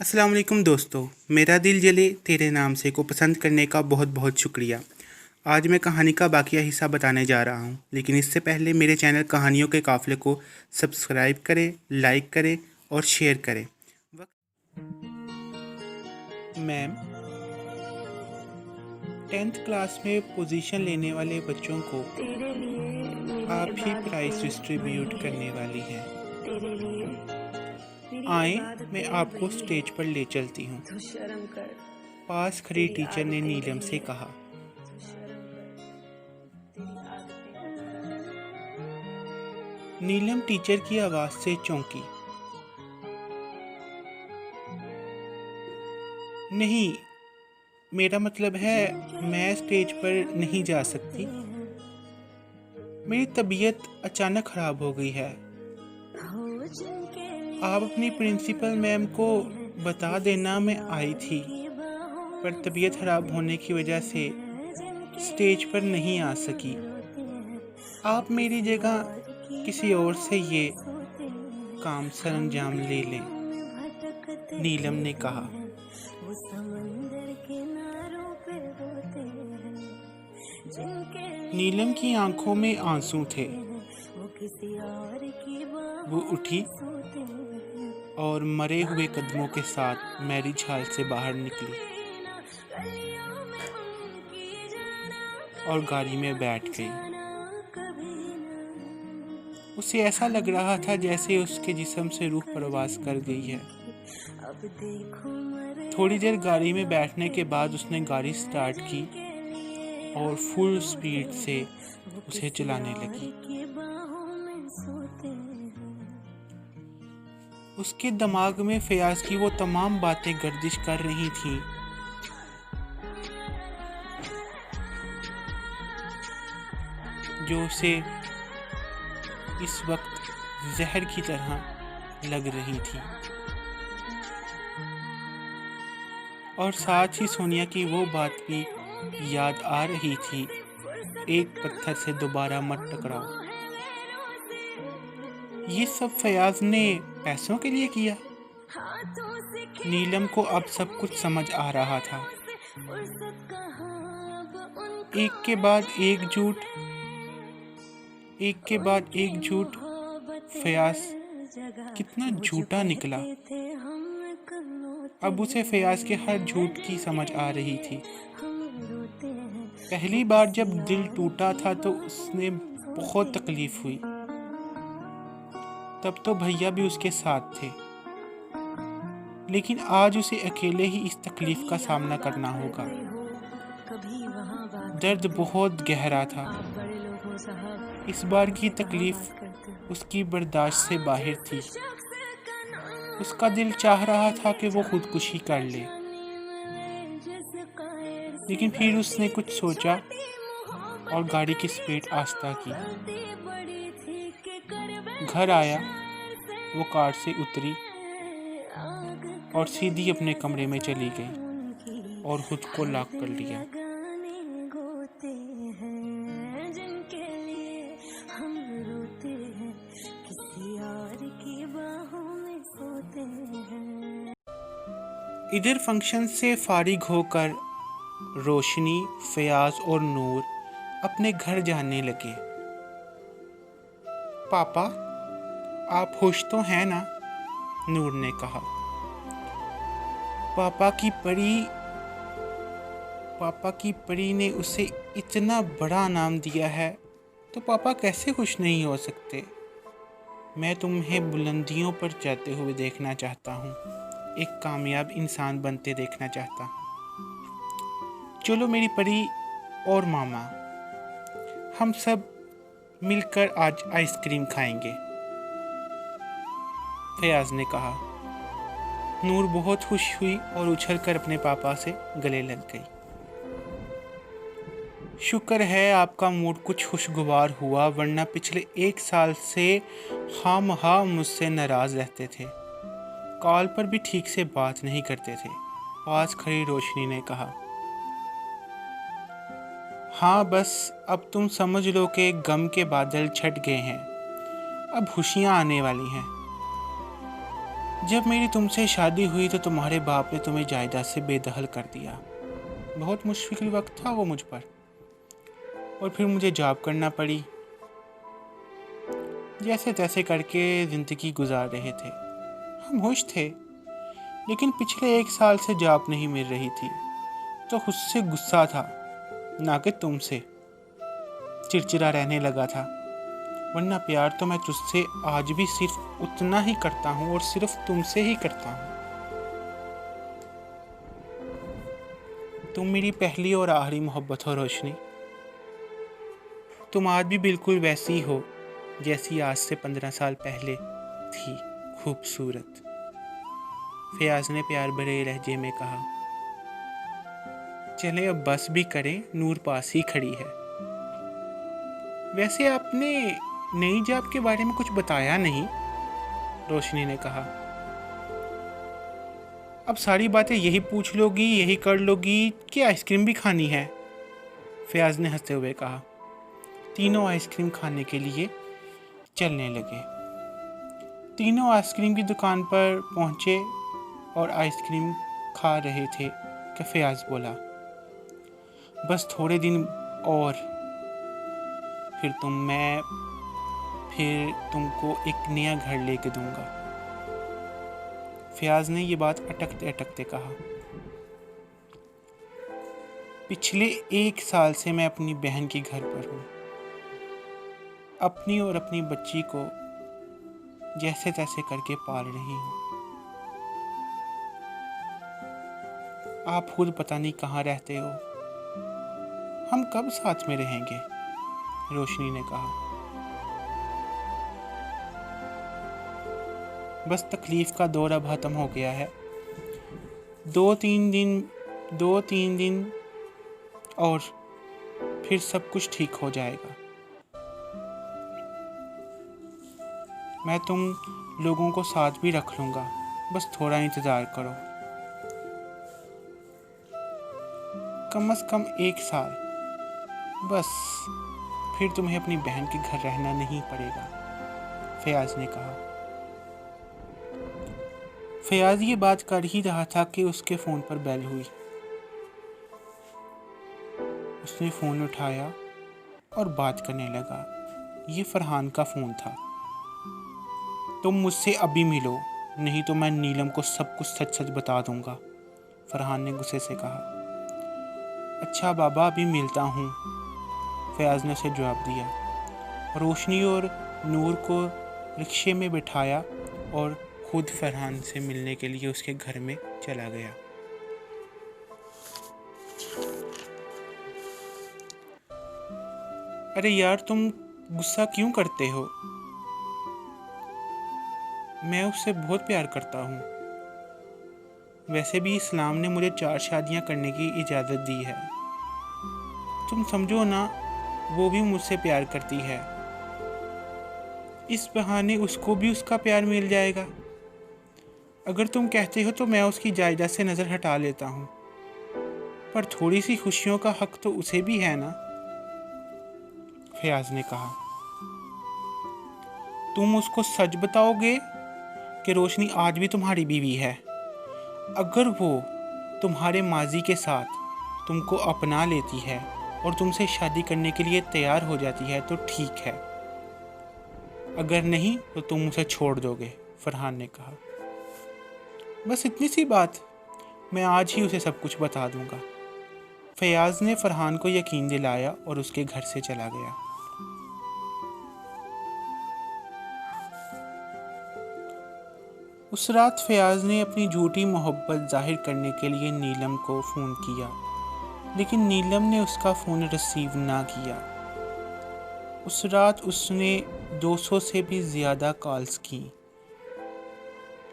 अस्सलाम वालेकुम दोस्तों, मेरा दिल जले तेरे नाम से को पसंद करने का बहुत बहुत शुक्रिया। आज मैं कहानी का बाकिया हिस्सा बताने जा रहा हूँ, लेकिन इससे पहले मेरे चैनल कहानियों के काफ़िले को सब्सक्राइब करें, लाइक करें और शेयर करें। मैम, 10th क्लास में पोजीशन लेने वाले बच्चों को आप ही प्राइज़ डिस्ट्रीब्यूट करने वाली हैं। आए, मैं आपको स्टेज पर ले चलती हूँ, पास खड़ी टीचर ने नीलम से कहा। नीलम टीचर की आवाज़ से चौंकी। नहीं, मेरा मतलब है मैं स्टेज पर नहीं जा सकती। मेरी तबीयत अचानक ख़राब हो गई है। आप अपनी प्रिंसिपल मैम को बता देना मैं आई थी, पर तबीयत ख़राब होने की वजह से स्टेज पर नहीं आ सकी। आप मेरी जगह किसी और से ये काम सरंजाम ले लें, नीलम ने कहा। नीलम की आंखों में आंसू थे। वो उठी और मरे हुए कदमों के साथ मैरिज हॉल से बाहर निकली और गाड़ी में बैठ गई। उसे ऐसा लग रहा था जैसे उसके जिस्म से रूह परवास कर गई है। थोड़ी देर गाड़ी में बैठने के बाद उसने गाड़ी स्टार्ट की और फुल स्पीड से उसे चलाने लगी। उसके दिमाग में फयाज की वो तमाम बातें गर्दिश कर रही थीं जो उसे इस वक्त जहर की तरह लग रही थी, और साथ ही सोनिया की वो बात भी याद आ रही थी, एक पत्थर से दोबारा मत टकराओ। ये सब फयाज ने पैसों के लिए किया। नीलम को अब सब कुछ समझ आ रहा था। एक के बाद एक झूठ फयाज कितना झूठा निकला। अब उसे फयाज के हर झूठ की समझ आ रही थी। पहली बार जब दिल टूटा था तो उसने बहुत तकलीफ हुई। तब तो भैया भी उसके साथ थे, लेकिन आज उसे अकेले ही इस तकलीफ का सामना करना होगा। दर्द बहुत गहरा था। इस बार की तकलीफ उसकी बर्दाश्त से बाहर थी। उसका दिल चाह रहा था कि वो खुदकुशी कर ले, लेकिन फिर उसने कुछ सोचा और गाड़ी की स्पीड आस्ता की। घर आया, वो कार से उतरी और सीधी अपने कमरे में चली गई और खुद को लॉक कर लिया। इधर फंक्शन से फारिग होकर रोशनी, फयाज और नूर अपने घर जाने लगे। पापा, आप खुश तो हैं ना? नूर ने कहा। पापा की परी ने उसे इतना बड़ा नाम दिया है, तो पापा कैसे खुश नहीं हो सकते? मैं तुम्हें बुलंदियों पर जाते हुए देखना चाहता हूँ, एक कामयाब इंसान बनते देखना चाहता हूँ। चलो मेरी परी और मामा, हम सब मिलकर आज आइसक्रीम खाएंगे, फयाज ने कहा। नूर बहुत खुश हुई और उछलकर अपने पापा से गले लग गई। शुक्र है आपका मूड कुछ खुशगवार हुआ, वरना पिछले 1 साल से खामखा मुझसे नाराज़ रहते थे। कॉल पर भी ठीक से बात नहीं करते थे, पास खड़ी रोशनी ने कहा। हाँ, बस अब तुम समझ लो कि गम के बादल छट गए हैं, अब खुशियाँ आने वाली हैं। जब मेरी तुमसे शादी हुई तो तुम्हारे बाप ने तुम्हें जायदाद से बेदखल कर दिया। बहुत मुश्किल वक्त था वो मुझ पर, और फिर मुझे जॉब करना पड़ी। जैसे तैसे करके ज़िंदगी गुजार रहे थे। हम खुश थे, लेकिन पिछले 1 साल से जॉब नहीं मिल रही थी, तो खुद से गुस्सा था, ना कि तुमसे। चिड़चिड़ा रहने लगा था, वरना प्यार तो मैं तुझसे आज भी सिर्फ उतना ही करता हूँ, और सिर्फ तुमसे ही करता हूँ। तुम मेरी पहली और आखिरी मोहब्बत हो रोशनी। तुम आज भी बिल्कुल वैसी हो जैसी आज से 15 साल पहले थी, खूबसूरत। फयाज ने प्यार भरे लहजे में कहा। चले अब बस भी करें, नूर पास ही खड़ी है। वैसे आपने नई जॉब के बारे में कुछ बताया नहीं, रोशनी ने कहा। अब सारी बातें यही पूछ लोगी, यही कर लोगी कि आइसक्रीम भी खानी है, फयाज ने हंसते हुए कहा। तीनों आइसक्रीम खाने के लिए चलने लगे। तीनों आइसक्रीम की दुकान पर पहुंचे और आइसक्रीम खा रहे थे कि फयाज बोला, बस थोड़े दिन और फिर तुमको एक नया घर लेके दूंगा। फयाज ने ये बात अटकते अटकते कहा। पिछले 1 साल से मैं अपनी बहन के घर पर हूँ। अपनी और अपनी बच्ची को जैसे तैसे करके पाल रही हूँ। आप खुद पता नहीं कहाँ रहते हो। हम कब साथ में रहेंगे, रोशनी ने कहा। बस तकलीफ का दौर अब ख़त्म हो गया है। 2-3 दिन और फिर सब कुछ ठीक हो जाएगा। मैं तुम लोगों को साथ भी रख लूँगा, बस थोड़ा इंतज़ार करो। कम से कम 1 साल, बस फिर तुम्हें अपनी बहन के घर रहना नहीं पड़ेगा, फयाज ने कहा। फयाज ये बात कर ही रहा था कि उसके फ़ोन पर बेल हुई। उसने फ़ोन उठाया और बात करने लगा। ये फरहान का फ़ोन था। तुम मुझसे अभी मिलो, नहीं तो मैं नीलम को सब कुछ सच सच बता दूंगा, फरहान ने गुस्से से कहा। अच्छा बाबा, अभी मिलता हूँ, फयाज ने उसे जवाब दिया। रोशनी और नूर को रिक्शे में बिठाया और खुद फरहान से मिलने के लिए उसके घर में चला गया। अरे यार, तुम गुस्सा क्यों करते हो? मैं उससे बहुत प्यार करता हूँ। वैसे भी इस्लाम ने मुझे 4 शादियाँ करने की इजाज़त दी है। तुम समझो ना, वो भी मुझसे प्यार करती है। इस बहाने उसको भी उसका प्यार मिल जाएगा। अगर तुम कहते हो तो मैं उसकी जायदाद से नज़र हटा लेता हूँ, पर थोड़ी सी खुशियों का हक तो उसे भी है ना, फयाज ने कहा। तुम उसको सच बताओगे कि रोशनी आज भी तुम्हारी बीवी है? अगर वो तुम्हारे माजी के साथ तुमको अपना लेती है और तुमसे शादी करने के लिए तैयार हो जाती है तो ठीक है, अगर नहीं तो तुम उसे छोड़ दोगे, फरहान ने कहा। बस इतनी सी बात, मैं आज ही उसे सब कुछ बता दूंगा। फयाज ने फरहान को यकीन दिलाया और उसके घर से चला गया। उस रात फयाज ने अपनी झूठी मोहब्बत जाहिर करने के लिए नीलम को फ़ोन किया, लेकिन नीलम ने उसका फ़ोन रिसीव ना किया। उस रात उसने 200 से भी ज़्यादा कॉल्स की,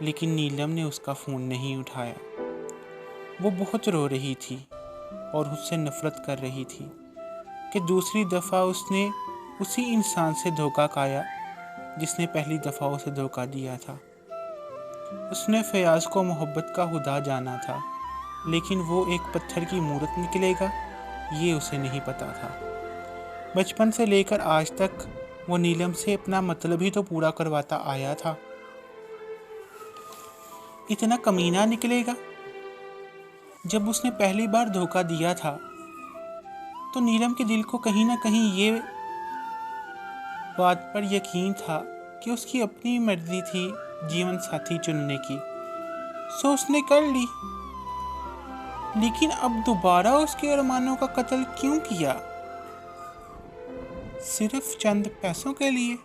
लेकिन नीलम ने उसका फ़ोन नहीं उठाया। वो बहुत रो रही थी और उससे नफ़रत कर रही थी कि दूसरी दफ़ा उसने उसी इंसान से धोखा खाया जिसने पहली दफ़ा उसे धोखा दिया था। उसने फयाज को मोहब्बत का खुदा जाना था, लेकिन वो एक पत्थर की मूरत निकलेगा ये उसे नहीं पता था। बचपन से लेकर आज तक वो नीलम से अपना मतलब ही तो पूरा करवाता आया था। इतना कमीना निकलेगा। जब उसने पहली बार धोखा दिया था तो नीलम के दिल को कहीं ना कहीं ये बात पर यकीन था कि उसकी अपनी मर्जी थी जीवन साथी चुनने की, सो उसने कर ली। लेकिन अब दोबारा उसके अरमानों का कत्ल क्यों किया? सिर्फ चंद पैसों के लिए?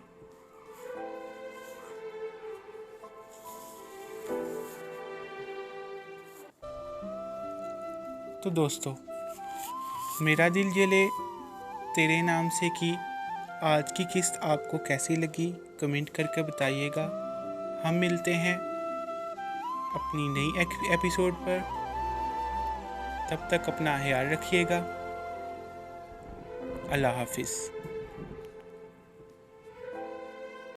तो दोस्तों, मेरा दिल जले तेरे नाम से की आज की किस्त आपको कैसी लगी कमेंट करके बताइएगा। हम मिलते हैं अपनी नई एपिसोड पर। तब तक अपना ख्याल रखिएगा। अल्लाह हाफिज़।